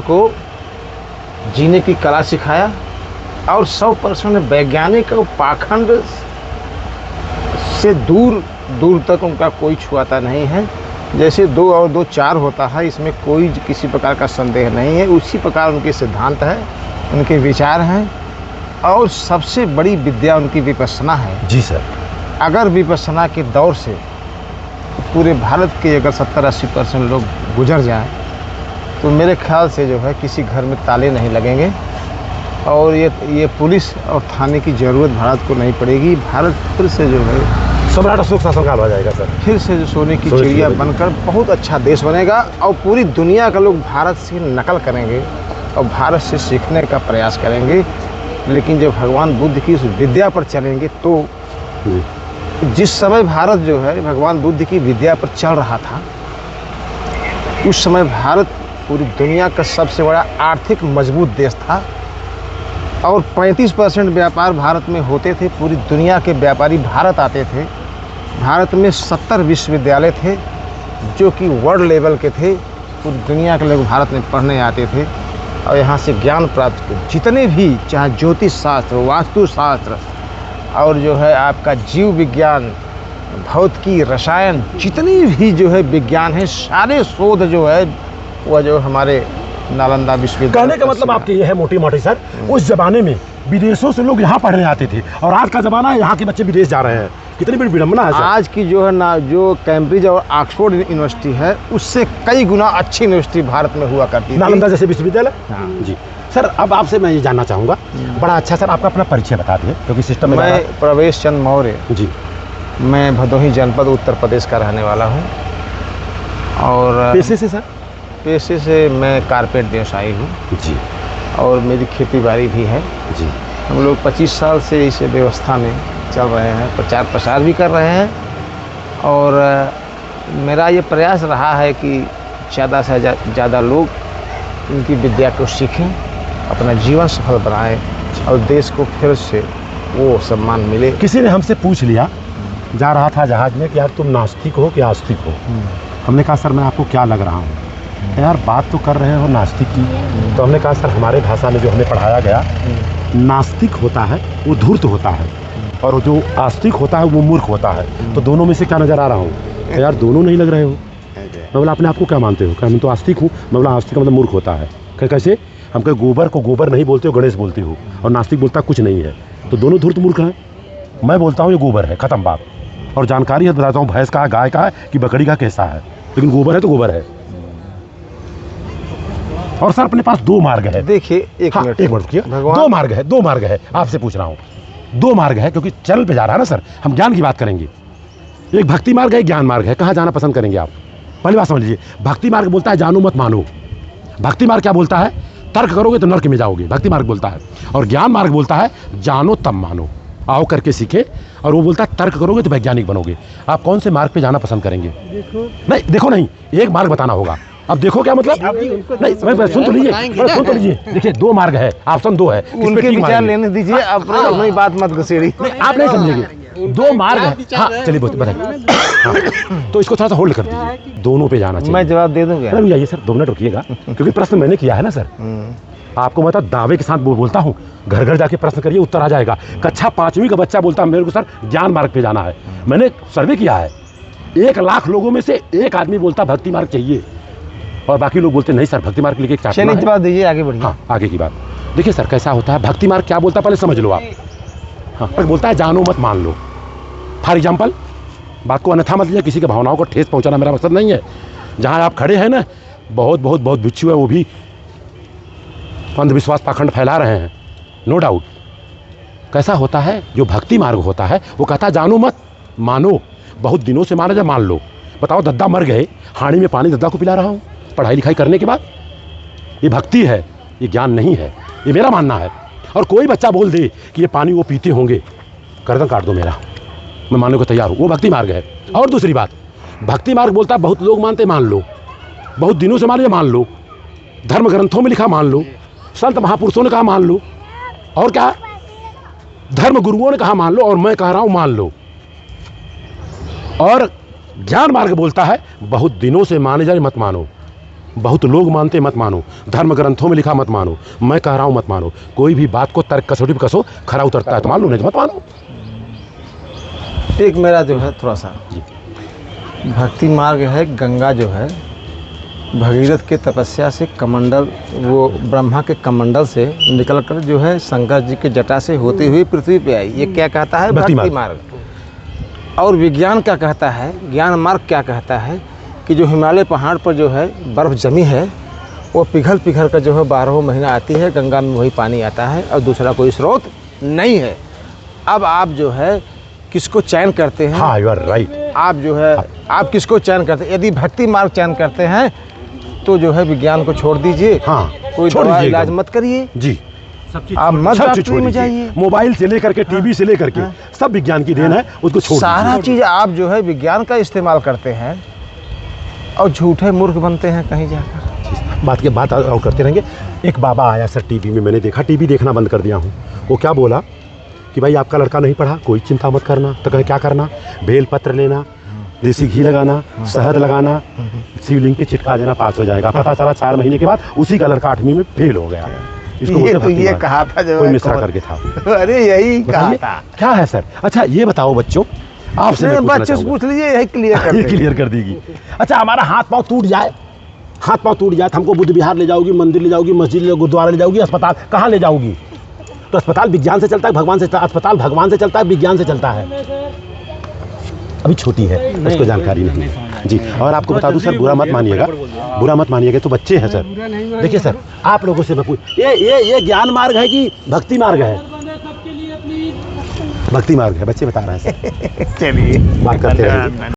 को जीने की कला सिखाया और 100% वैज्ञानिक और पाखंड से दूर दूर तक उनका कोई छुआता नहीं है। जैसे 2 और 2 4 होता है, इसमें कोई किसी प्रकार का संदेह नहीं है। उसी प्रकार उनके सिद्धांत हैं, उनके विचार हैं और सबसे बड़ी विद्या उनकी विपश्यना है। जी सर। अगर विपश्यना के दौर से पूरे भारत के अगर 70-80% लोग गुजर जाएं तो मेरे ख्याल से जो है किसी घर में ताले नहीं लगेंगे और ये पुलिस और थाने की ज़रूरत भारत को नहीं पड़ेगी। भारत फिर से जो है सम्राट अशोक शासनकाल हो जाएगा सर। फिर से जो सोने की चिड़िया बनकर बहुत अच्छा देश बनेगा और पूरी दुनिया का लोग भारत से नकल करेंगे और भारत से सीखने का प्रयास करेंगे। लेकिन जब भगवान बुद्ध की उस विद्या पर चलेंगे तो जिस समय भारत जो है भगवान बुद्ध की विद्या पर चल रहा था, उस समय भारत पूरी दुनिया का सबसे बड़ा आर्थिक मजबूत देश था और 35% व्यापार भारत में होते थे। पूरी दुनिया के व्यापारी भारत आते थे। भारत में 70 विश्वविद्यालय थे जो कि वर्ल्ड लेवल के थे। पूरी दुनिया के लोग भारत में पढ़ने आते थे और यहाँ से ज्ञान प्राप्त किए। जितने भी चाहे ज्योतिष शास्त्र, वास्तुशास्त्र और जो है आपका जीव विज्ञान, भौतिकी, रसायन, जितनी भी जो है विज्ञान है, सारे शोध जो है वह जो हमारे नालंदा विश्वविद्यालय। कहने का मतलब आपकी ये है मोटी मोटी सर, उस जमाने में विदेशों से लोग यहाँ पढ़ने आते थे और आज का जमाना है यहाँ के बच्चे विदेश जा रहे हैं। कितनी बड़ी विडंबना है सर। आज की जो है ना जो कैम्ब्रिज और ऑक्सफोर्ड यूनिवर्सिटी है उससे कई गुना अच्छी यूनिवर्सिटी भारत में हुआ करती थी, नालंदा जैसे विश्वविद्यालय। हाँ जी सर, अब आपसे मैं ये जानना चाहूँगा, बड़ा अच्छा सर आपका अपना परिचय बता दें क्योंकि सिस्टम में। मैं प्रवेश चंद मौर्य जी। मैं भदोही जनपद उत्तर प्रदेश का रहने वाला हूँ और पेशे से सर? पेशे से मैं कारपेट व्यवसायी हूँ जी और मेरी खेती बाड़ी भी है जी। हम लोग 25 साल से इस व्यवस्था में चल रहे हैं, प्रचार प्रसार भी कर रहे हैं और मेरा ये प्रयास रहा है कि ज़्यादा से ज़्यादा लोग इनकी विद्या को सीखें, अपना जीवन सफल बनाएं और देश को फिर से वो सम्मान मिले। किसी ने हमसे पूछ लिया, जा रहा था जहाज में कि यार तुम नास्तिक हो कि आस्तिक हो। हमने कहा सर मैं आपको क्या लग रहा हूँ? यार बात तो कर रहे हो नास्तिक की। तो हमने कहा सर हमारे भाषा में जो हमें पढ़ाया गया, नास्तिक होता है वो धूर्त होता है और जो आस्तिक होता है वो मूर्ख होता है। तो दोनों में से क्या नज़र आ रहा हूँ? यार दोनों नहीं लग रहे हो। मैं बोला अपने आप को क्या मानते हो? क्या मैं तो आस्तिक हूँ। मैं बोला आस्तिक मतलब मूर्ख होता है। कैसे? हम कहे गोबर को गोबर नहीं बोलते हो, गणेश बोलते हो, और नास्तिक बोलता कुछ नहीं है। तो दोनों धूर्त मूर्ख हैं। मैं बोलता हूँ ये गोबर है, ख़त्म बात। और जानकारी है बताता हूँ, भैंस का है, गाय का है कि बकरी का कैसा है, लेकिन गोबर है तो गोबर है। और सर अपने पास 2 मार्ग है। देखिए एक मिनट किया, 2 मार्ग है, 2 मार्ग है। आपसे पूछ रहा हूँ 2 मार्ग है क्योंकि चैनल पे जा रहा है ना सर, हम ज्ञान की बात करेंगे। एक भक्ति मार्ग है, एक ज्ञान मार्ग है। कहाँ जाना पसंद करेंगे आप? पहली बात समझ लीजिए, भक्ति मार्ग बोलता है जानो मत मानो। भक्ति मार्ग क्या बोलता है? तर्क करोगे तो नर्क में जाओगे, भक्ति मार्ग बोलता है। और ज्ञान मार्ग बोलता है जानो तब मानो, आओ करके सीखे। और वो बोलता है तर्क करोगे तो वैज्ञानिक बनोगे। आप कौन से मार्ग पे जाना पसंद करेंगे? देखो नहीं, एक मार्ग बताना होगा। अब देखो क्या मतलब? नहीं सुन तो लीजिए, देखिए 2 मार्ग है, ऑप्शन 2 है। उनके विचार लेने दीजिए, अपनी बात मत घुसेड़िए। आप नहीं समझेंगे। 2 मार्ग है। हाँ चलिए बताइए। हाँ, तो इसको थोड़ा सा होल्ड कर दीजिए, दोनों पे जाना चाहिए। मैं जवाब दे दूंगा। अरे आइए सर 2 मिनट रुकिएगा क्योंकि प्रश्न मैंने किया है ना सर। आपको मैं दावे के साथ बोलता हूँ, घर घर जाके प्रश्न करिए, उत्तर आ जाएगा। कक्षा 5वीं का बच्चा बोलता है मेरे को सर ज्ञान मार्ग पे जाना है। मैंने सर्वे किया है, 1 लाख लोगों में से 1 आदमी बोलता भक्ति मार्ग चाहिए और बाकी लोग बोलते नहीं सर भक्ति मार्ग लेके क्या। चलिए जवाब दीजिए, आगे बढ़िए। हाँ आगे की बात देखिए सर, कैसा होता है भक्ति मार्ग क्या बोलता है पहले समझ लो आप। हाँ बोलता है जानो मत मान लो। फॉर एग्जाम्पल, बात को अन्यथा मत लीजिए, किसी की भावनाओं को ठेस पहुंचाना मेरा मकसद नहीं है। जहाँ आप खड़े हैं ना, बहुत भिक्षु है, वो भी अंधविश्वास पाखंड फैला रहे हैं, नो डाउट। कैसा होता है जो भक्ति मार्ग होता है वो कहता है जानो मत मानो। बहुत दिनों से माना जाए मान लो। बताओ दद्दा मर गए, हांडी में पानी दद्दा को पिला रहा हूँ पढ़ाई लिखाई करने के बाद। ये भक्ति है, ये ज्ञान नहीं है, ये मेरा मानना है। और कोई बच्चा बोल दे कि ये पानी वो पीते होंगे, गर्दन काट दो मेरा, मैं मानने को तैयार हूँ। वो भक्ति मार्ग है। और दूसरी बात, भक्ति मार्ग बोलता है बहुत लोग मानते मान लो, बहुत दिनों से माने मान लो, धर्म ग्रंथों में लिखा मान लो, संत महापुरुषों ने कहा मान लो, और क्या धर्म गुरुओं ने कहा मान लो, और मैं कह रहा हूं मान लो। और ज्ञान मार्ग बोलता है बहुत दिनों से माने जाए मत मानो। बहुत लोग मानते मत मानो, धर्म ग्रंथों में लिखा मत मानो, मैं कह रहा हूँ मत मानो। कोई भी बात को तर्क कसौटी पे कसो, खरा उतरता है तो मान लो, नहीं तो मत मानो। एक मेरा जो है थोड़ा सा भक्ति मार्ग है, गंगा जो है भगीरथ के तपस्या से कमंडल, वो ब्रह्मा के कमंडल से निकलकर जो है शंकर जी के जटा से होती हुई पृथ्वी पे आई। ये क्या कहता है? भक्ति भक्ति मार्ग। और विज्ञान क्या कहता है, ज्ञान मार्ग क्या कहता है कि जो हिमालय पहाड़ पर जो है बर्फ़ जमी है वो पिघल पिघल कर जो है 12 महीना आती है, गंगा में वही पानी आता है और दूसरा कोई स्रोत नहीं है। अब आप जो है किसको चयन करते हैं? हाँ, यू आर राइट। आप जो है आप किसको चयन करते हैं? यदि भक्ति मार्ग चयन करते हैं तो जो है विज्ञान को छोड़ दीजिए, हाँ, कोई छोड़ दवा दीजिए इलाज एकदम। मत करिए जी, आप मत सब चीज डॉक्टरी छोड़ में दीजिए। जाइए। मोबाइल से लेकर के टीवी से लेकर के सब विज्ञान की देन है, उसको छोड़ सारा दीजिए। चीज़ आप जो है विज्ञान का इस्तेमाल करते हैं और झूठे मूर्ख बनते हैं कहीं जाकर। बात और करते रहेंगे। एक बाबा आया सर टीवी में, मैंने देखा, टीवी देखना बंद कर दिया हूँ। वो क्या बोला कि भाई आपका लड़का नहीं पढ़ा, कोई चिंता मत करना। तो कहे क्या करना? बेल पत्र लेना, देसी घी लगाना, शहद लगाना, शिवलिंग के चिटका देना, पास हो जाएगा। पता चला 4 महीने के बाद उसी का लड़का 8वीं में फेल हो गया। इसको बोलते भक्ति ये मार्ग। कहा था जो कोई है मिश्रा कौन? करके था। अरे यही कहा बताइए, था। क्या है सर? अच्छा ये बताओ बच्चों, आपसे मैं पूछना बच्चे से चाहूँगा। पूछ लीजिए, यही क्लियर कर ये देंगे। क्लियर कर देगी। अच्छा हमारा हाथ पांव टूट जाए, हाथ पांव टूट जाए तो हमको बुद्ध विहार ले जाओगी, मंदिर ले जाओगी, मस्जिद ले, गुरुद्वारा ले जाओगी, अस्पताल कहाँ ले जाओगी? तो अस्पताल विज्ञान से चलता है, भगवान से? अस्पताल भगवान से चलता है, विज्ञान से चलता है? अभी छोटी है, उसको जानकारी नहीं है जी। और आपको बता दूं सर, बुरा मत मानिएगा, बुरा मत मानिएगा, तो बच्चे हैं सर। देखिए सर, आप लोगों से मैं पूछ, ये ज्ञान मार्ग है कि भक्ति मार्ग है? भक्ति मार्ग है, बच्चे बता रहे हैं सर। चलिए बात करते रहेंगे।